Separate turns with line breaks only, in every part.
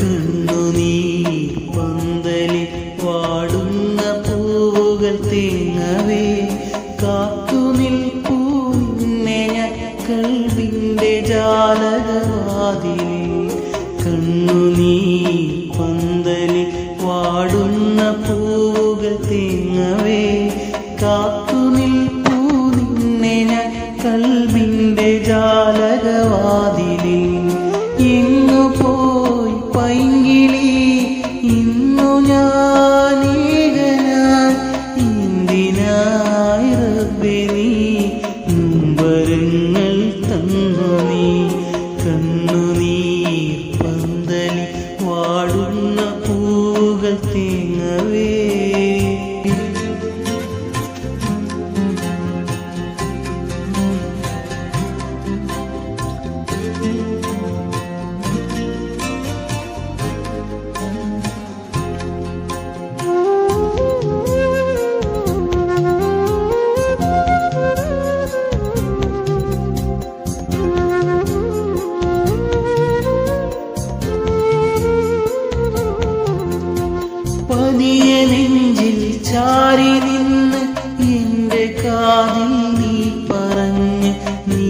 കണ്ണുനീർ പന്തലിൽ വാടുന്ന പൂവുകൾ തേങ്ങവേ കാത്തുനിൽപ്പൂ നിന്നെ ഞാൻ കൽവിന്റെ ജാലകവാതിലിൽ. കണ്ണുനീർ പന്തലിൽ വാടുന്ന പൂവുകൾ തേങ്ങവേ കാത്തുനിൽപ്പൂ നിന്നെ ഞാൻ കൽവിന്റെ ജാലകവാതിലിൽ. എങ്ങു പോയി പൈങ്കിളി ഇന്നു ഞാനേകനായി, എന്തിനായി റബ്ബേ നീ നൊമ്പരങ്ങൾ തന്നു നീ. കണ്ണുനീർ പന്തലിൽ വാടുന്ന പൂവുകൾ തേങ്ങവേ. പതിയെ നെഞ്ചിൽ ചാരി നിന്ന് എന്റെ കാതിൽ നീ പറഞ്ഞ്, നീ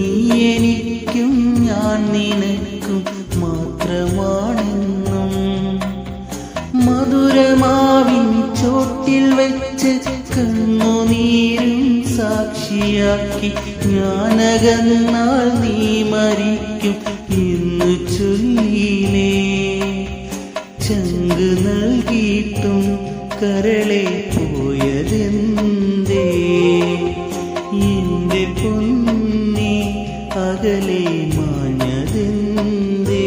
എനിക്കും ഞാൻ നിനക്കും മാത്രമാണെന്നും. മധുരമാവിൻ ചോട്ടിൽ വെച്ച് കണ്ണുനീരും സാക്ഷിയാക്കി, ഞാനകന്നാൽ നീ മരിക്കും എന്ന് ചൊല്ലിയിലേ. ചങ്ക് നൽകിയിട്ടും കരളെ പോയതെന്തേ, എന്റെ പൊന്നേ അകലെ മാഞ്ഞതെന്തേ.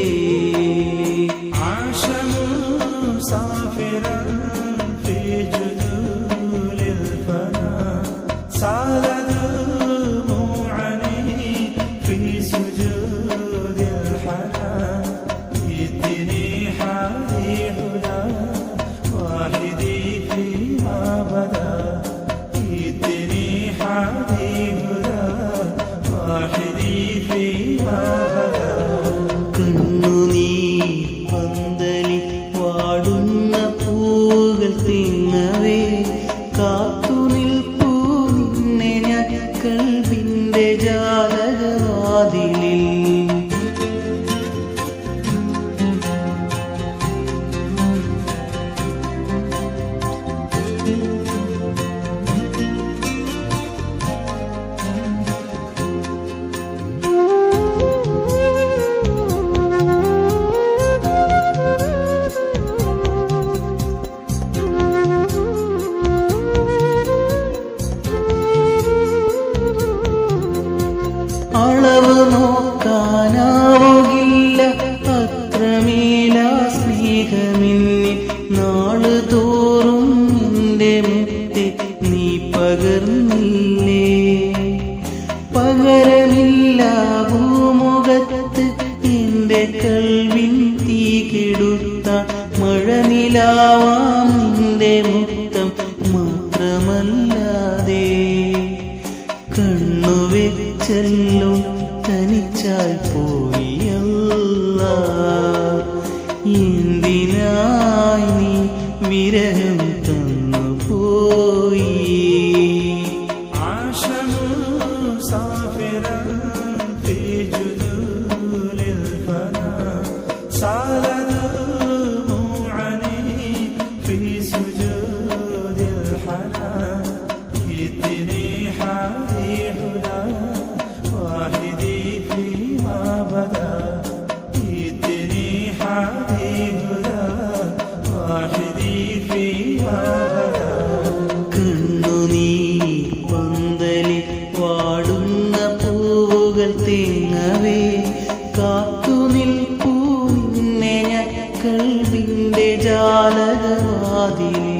കണ്ണുനീർ പന്തലിൽ വാടുന്ന പൂവുകൾ തിന്നവേ കാത്തുനിൽപ്പൂ നിന്നെ ഞാൻ കൽവിന്റെ ജാലകവാതിലിൽ. അളവ് നോക്കാനാവുകില്ല അത്രമേല സ്നേഹമെന്നിൽ. നാളുതോറും എന്റെ മുത്തെ നീ പകർന്നില്ലേ. പകരമില്ല ഭൂമുഖത്ത് എന്റെ കൽവിൻ തീ കെടുത്ത മഴനിലാവാം നിന്റെ മുത്തം മാത്രമല്ലാതെ. കണ്ണുവെച്ചല്ലോ തനിച്ചാൽ പോയല്ല, എന്തിനായി നീ വിരഹം തന്നു പോയി. കണ്ണുനീർ പന്തലിൽ വാടുന്ന പൂവുകൾ തേങ്ങവേ കാത്തുനിൽപ്പൂ നിന്നെ ഞാൻ കൽവിന്റെ ജാലകവാതിലിൽ.